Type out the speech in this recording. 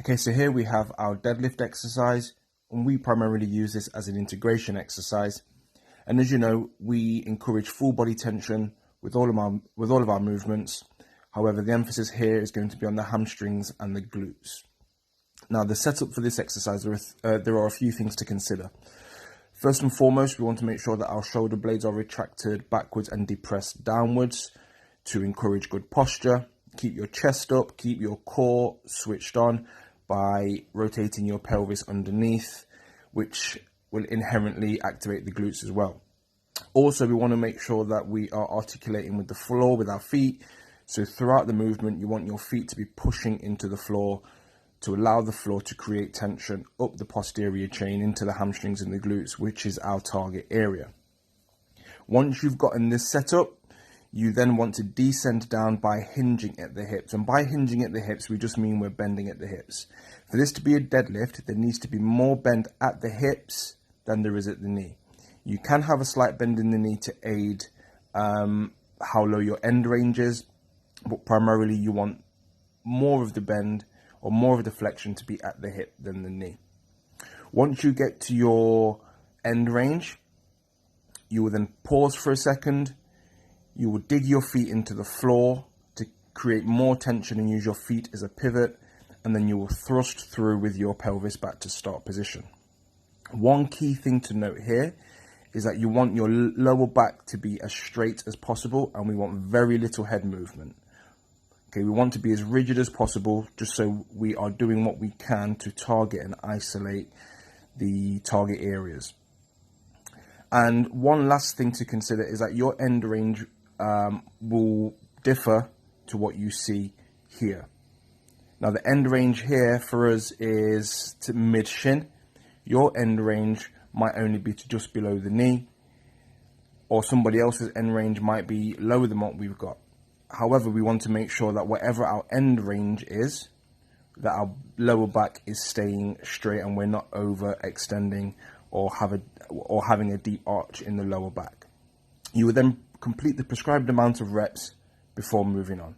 Okay, so here we have our deadlift exercise, and we primarily use this as an integration exercise. And as you know, we encourage full body tension with all of our movements. However, the emphasis here is going to be on the hamstrings and the glutes. Now, the setup for this exercise, there are a few things to consider. First and foremost, we want to make sure that our shoulder blades are retracted backwards and depressed downwards to encourage good posture. Keep your chest up, keep your core switched on by rotating your pelvis underneath, which will inherently activate the glutes as well. Also, we want to make sure that we are articulating with the floor with our feet. So throughout the movement, you want your feet to be pushing into the floor to allow the floor to create tension up the posterior chain into the hamstrings and the glutes, which is our target area. Once you've gotten this set up, you then want to descend down by hinging at the hips. And by hinging at the hips, we just mean we're bending at the hips. For this to be a deadlift, there needs to be more bend at the hips than there is at the knee. You can have a slight bend in the knee to aid how low your end range is, but primarily you want more of the bend or more of the flexion to be at the hip than the knee. Once you get to your end range, you will then pause for a second. You will dig your feet into the floor to create more tension and use your feet as a pivot, and then you will thrust through with your pelvis back to start position. One key thing to note here is that you want your lower back to be as straight as possible, and we want very little head movement. Okay, we want to be as rigid as possible, just so we are doing what we can to target and isolate the target areas. And one last thing to consider is that your end range will differ to what you see here. Now, the end range here for us is to mid shin. Your end range might only be to just below the knee, or somebody else's end range might be lower than what we've got. However, we want to make sure that whatever our end range is, that our lower back is staying straight and we're not overextending or having a deep arch in the lower back. You will then complete the prescribed amount of reps before moving on.